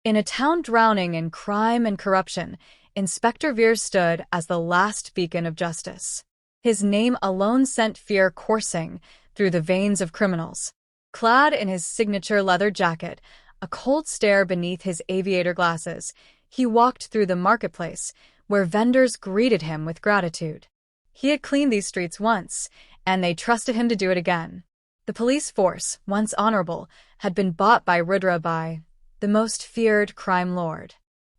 In a town drowning in crime and corruption, Inspector Veer stood as the last beacon of justice. His name alone sent fear coursing through the veins of criminals. Clad in his signature leather jacket, a cold stare beneath his aviator glasses, he walked through the marketplace, where vendors greeted him with gratitude. He had cleaned these streets once, and they trusted him to do it again. The police force, once honorable, had been bought by Rudra Bhai, the most feared crime lord.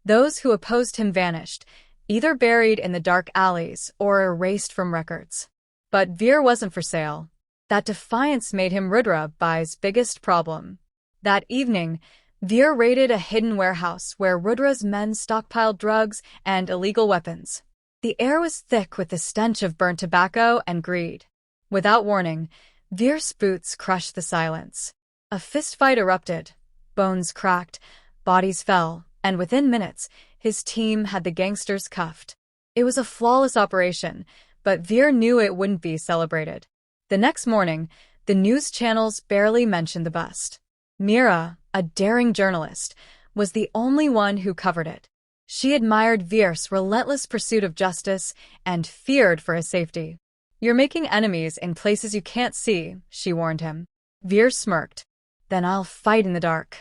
Those who opposed him vanished, either buried in the dark alleys or erased from records. But Veer wasn't for sale. That defiance made him Rudra Bhai's biggest problem. That evening, Veer raided a hidden warehouse where Rudra's men stockpiled drugs and illegal weapons. The air was thick with the stench of burnt tobacco and greed. Without warning, Veer's boots crushed the silence. A fistfight erupted. Bones cracked, bodies fell, and within minutes, his team had the gangsters cuffed. It was a flawless operation, but Veer knew it wouldn't be celebrated. The next morning, the news channels barely mentioned the bust. Meera, a daring journalist, was the only one who covered it. She admired Veer's relentless pursuit of justice and feared for his safety. "You're making enemies in places you can't see," she warned him. Veer smirked. "Then I'll fight in the dark."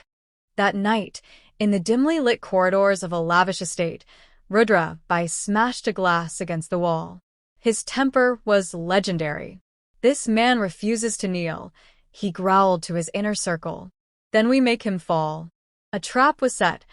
That night, in the dimly lit corridors of a lavish estate, Rudra Bhai smashed a glass against the wall. His temper was legendary. "This man refuses to kneel," he growled to his inner circle. "Then we make him fall." A trap was set,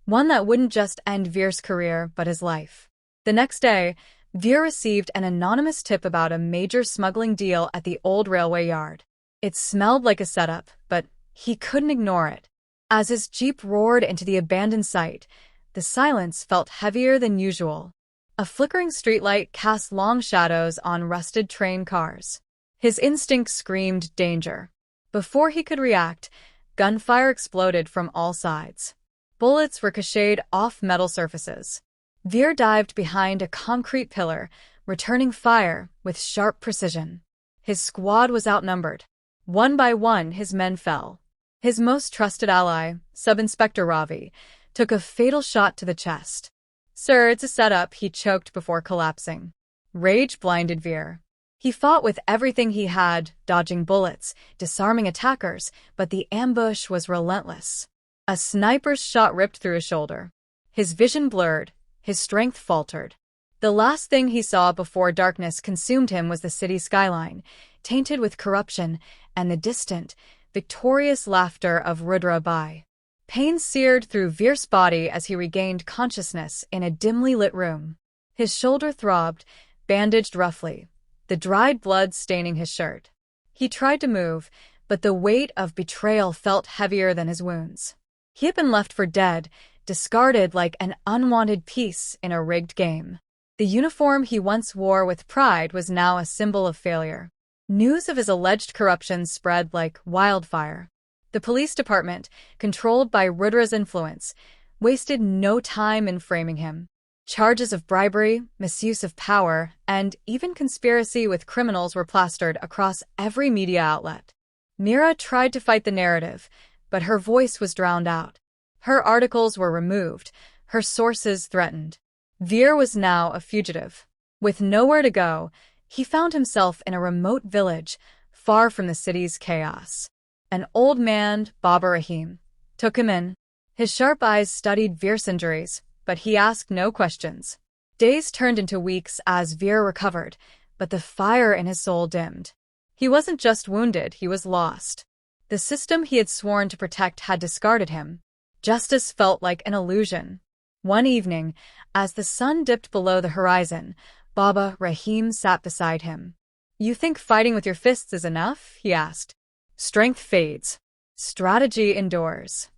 one that wouldn't just end Veer's career but his life. The next day, Veer received an anonymous tip about a major smuggling deal at the old railway yard. It smelled like a setup, but he couldn't ignore it. As his jeep roared into the abandoned site, the silence felt heavier than usual. A flickering streetlight cast long shadows on rusted train cars. His instinct screamed danger. Before he could react, gunfire exploded from all sides. Bullets ricocheted off metal surfaces. Veer dived behind a concrete pillar, returning fire with sharp precision. His squad was outnumbered. One by one, his men fell. His most trusted ally, Sub-Inspector Ravi, took a fatal shot to the chest. "Sir, it's a setup," he choked before collapsing. Rage blinded Veer. He fought with everything he had, dodging bullets, disarming attackers, but the ambush was relentless. A sniper's shot ripped through his shoulder. His vision blurred, his strength faltered. The last thing he saw before darkness consumed him was the city skyline, tainted with corruption, and the distant, victorious laughter of Rudra Bhai. Pain seared through Veer's body as he regained consciousness in a dimly lit room. His shoulder throbbed, bandaged roughly, the dried blood staining his shirt. He tried to move, but the weight of betrayal felt heavier than his wounds. He had been left for dead, discarded like an unwanted piece in a rigged game. The uniform he once wore with pride was now a symbol of failure. News of his alleged corruption spread like wildfire. The police department, controlled by Rudra's influence, wasted no time in framing him. Charges of bribery, misuse of power, and even conspiracy with criminals were plastered across every media outlet. Meera tried to fight the narrative, but her voice was drowned out. Her articles were removed, her sources threatened. Veer was now a fugitive. With nowhere to go, he found himself in a remote village, far from the city's chaos. An old man, Baba Rahim, took him in. His sharp eyes studied Veer's injuries, but he asked no questions. Days turned into weeks as Veer recovered, but the fire in his soul dimmed. He wasn't just wounded, he was lost. The system he had sworn to protect had discarded him. Justice felt like an illusion. One evening, as the sun dipped below the horizon, Baba Rahim sat beside him. "You think fighting with your fists is enough?" he asked. "Strength fades. Strategy endures."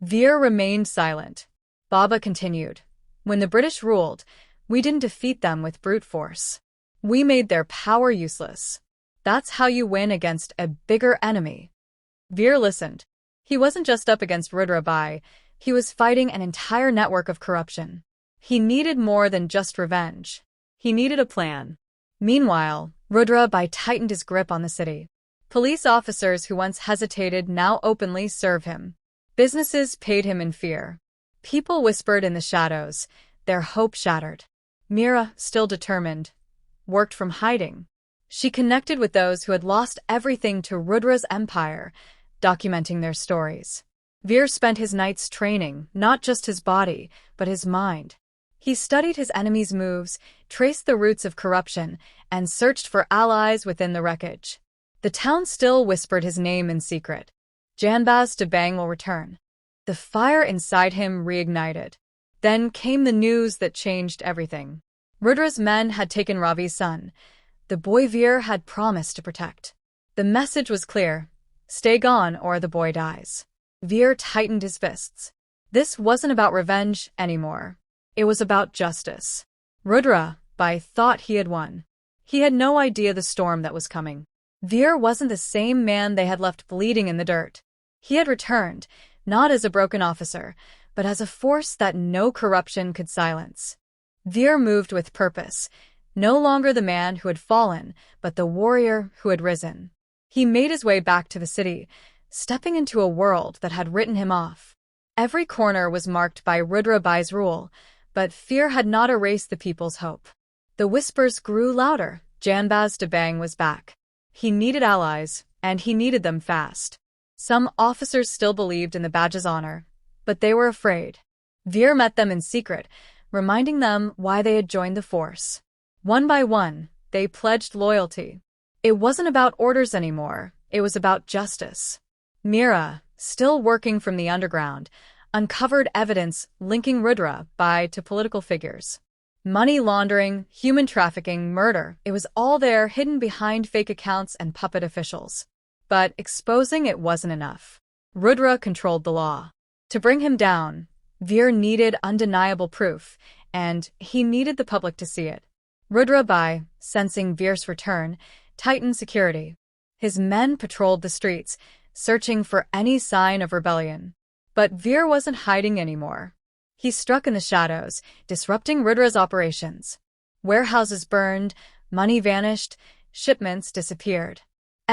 Veer remained silent. Baba continued. "When the British ruled, we didn't defeat them with brute force. We made their power useless. That's how you win against a bigger enemy." Veer listened. He wasn't just up against Rudra Bhai, he was fighting an entire network of corruption. He needed more than just revenge. He needed a plan. Meanwhile, Rudra Bhai tightened his grip on the city. Police officers who once hesitated now openly serve him. Businesses paid him in fear. People whispered in the shadows, their hope shattered. Mira, still determined, worked from hiding. She connected with those who had lost everything to Rudra's empire, documenting their stories. Veer spent his nights training, not just his body, but his mind. He studied his enemies' moves, traced the roots of corruption, and searched for allies within the wreckage. The town still whispered his name in secret. Jaanbaaz Dabangg will return. The fire inside him reignited. Then came the news that changed everything. Rudra's men had taken Ravi's son, the boy Veer had promised to protect. The message was clear: stay gone or the boy dies. Veer tightened his fists. This wasn't about revenge anymore. It was about justice. Rudra Bhai thought he had won. He had no idea the storm that was coming. Veer wasn't the same man they had left bleeding in the dirt. He had returned, not as a broken officer, but as a force that no corruption could silence. Veer moved with purpose, no longer the man who had fallen, but the warrior who had risen. He made his way back to the city, stepping into a world that had written him off. Every corner was marked by Rudra Bhai's rule, but fear had not erased the people's hope. The whispers grew louder. Jaanbaaz Dabangg was back. He needed allies, and he needed them fast. Some officers still believed in the badge's honor, but they were afraid. Veer met them in secret, reminding them why they had joined the force. One by one, they pledged loyalty. It wasn't about orders anymore, it was about justice. Mira, still working from the underground, uncovered evidence linking Rudra Bhai to political figures. Money laundering, human trafficking, murder, it was all there hidden behind fake accounts and puppet officials. But exposing it wasn't enough. Rudra controlled the law. To bring him down, Veer needed undeniable proof, and he needed the public to see it. Rudra Bhai, sensing Veer's return, tightened security. His men patrolled the streets, searching for any sign of rebellion. But Veer wasn't hiding anymore. He struck in the shadows, disrupting Rudra's operations. Warehouses burned, money vanished, shipments disappeared.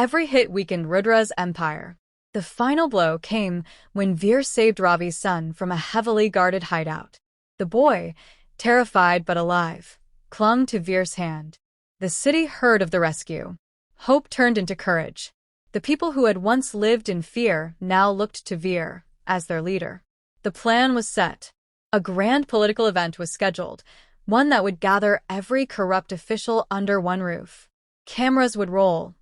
Every hit weakened Rudra's empire. The final blow came when Veer saved Ravi's son from a heavily guarded hideout. The boy, terrified but alive, clung to Veer's hand. The city heard of the rescue. Hope turned into courage. The people who had once lived in fear now looked to Veer as their leader. The plan was set. A grand political event was scheduled, one that would gather every corrupt official under one roof. Cameras would roll.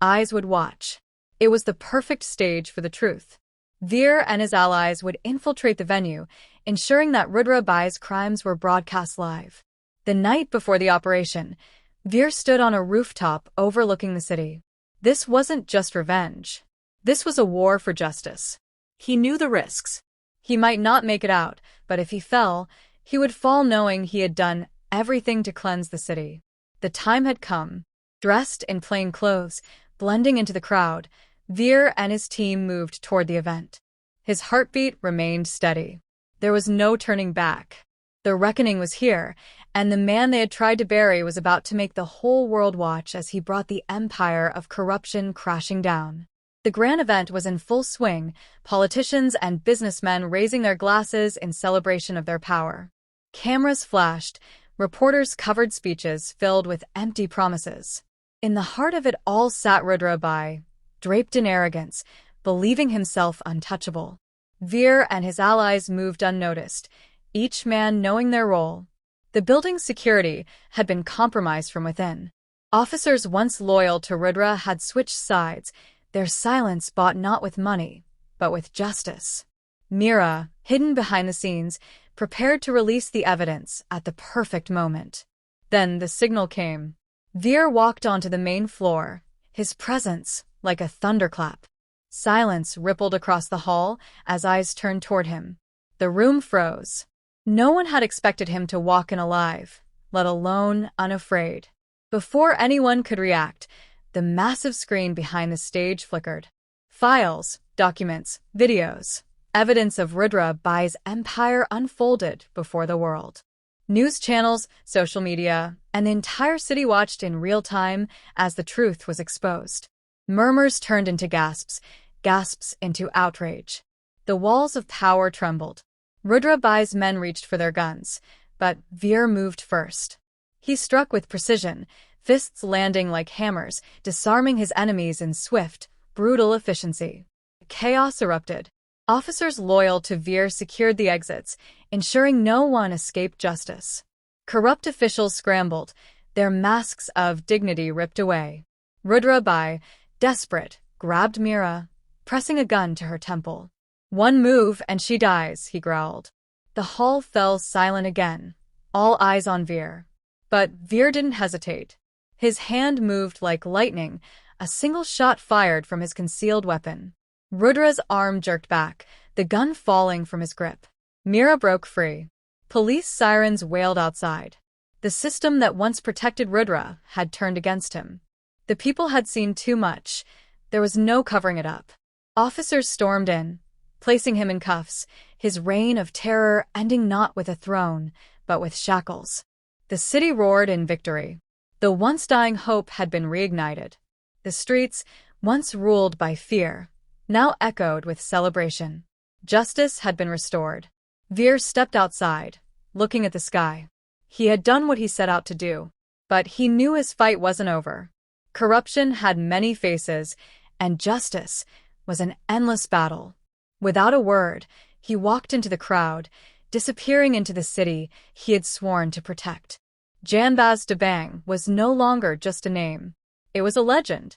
Eyes would watch. It was the perfect stage for the truth. Veer and his allies would infiltrate the venue, ensuring that Rudra Bhai's crimes were broadcast live. The night before the operation, Veer stood on a rooftop overlooking the city. This wasn't just revenge. This was a war for justice. He knew the risks. He might not make it out, but if he fell, he would fall knowing he had done everything to cleanse the city. The time had come. Dressed in plain clothes, blending into the crowd, Veer and his team moved toward the event. His heartbeat remained steady. There was no turning back. The reckoning was here, and the man they had tried to bury was about to make the whole world watch as he brought the empire of corruption crashing down. The grand event was in full swing, politicians and businessmen raising their glasses in celebration of their power. Cameras flashed, reporters covered speeches filled with empty promises. In the heart of it all sat Rudra Bhai, draped in arrogance, believing himself untouchable. Veer and his allies moved unnoticed, each man knowing their role. The building's security had been compromised from within. Officers once loyal to Rudra had switched sides, their silence bought not with money, but with justice. Mira, hidden behind the scenes, prepared to release the evidence at the perfect moment. Then the signal came. Veer walked onto the main floor, his presence like a thunderclap. Silence rippled across the hall as eyes turned toward him. The room froze. No one had expected him to walk in alive, let alone unafraid. Before anyone could react, the massive screen behind the stage flickered. Files, documents, videos, evidence of Rudra Bhai's empire unfolded before the world. News channels, social media, and the entire city watched in real time as the truth was exposed. Murmurs turned into gasps, gasps into outrage. The walls of power trembled. Rudra Bhai's men reached for their guns, but Veer moved first. He struck with precision, fists landing like hammers, disarming his enemies in swift, brutal efficiency. Chaos erupted. Officers loyal to Veer secured the exits, ensuring no one escaped justice. Corrupt officials scrambled, their masks of dignity ripped away. Rudra Bhai, desperate, grabbed Meera, pressing a gun to her temple. "One move and she dies," he growled. The hall fell silent again, all eyes on Veer. But Veer didn't hesitate. His hand moved like lightning, a single shot fired from his concealed weapon. Rudra's arm jerked back, the gun falling from his grip. Meera broke free. Police sirens wailed outside. The system that once protected Rudra had turned against him. The people had seen too much. There was no covering it up. Officers stormed in, placing him in cuffs, his reign of terror ending not with a throne, but with shackles. The city roared in victory. The once dying hope had been reignited. The streets, once ruled by fear, now echoed with celebration. Justice had been restored. Veer stepped outside, looking at the sky. He had done what he set out to do, but he knew his fight wasn't over. Corruption had many faces, and justice was an endless battle. Without a word, he walked into the crowd, disappearing into the city he had sworn to protect. Jaanbaaz Dabangg was no longer just a name. It was a legend.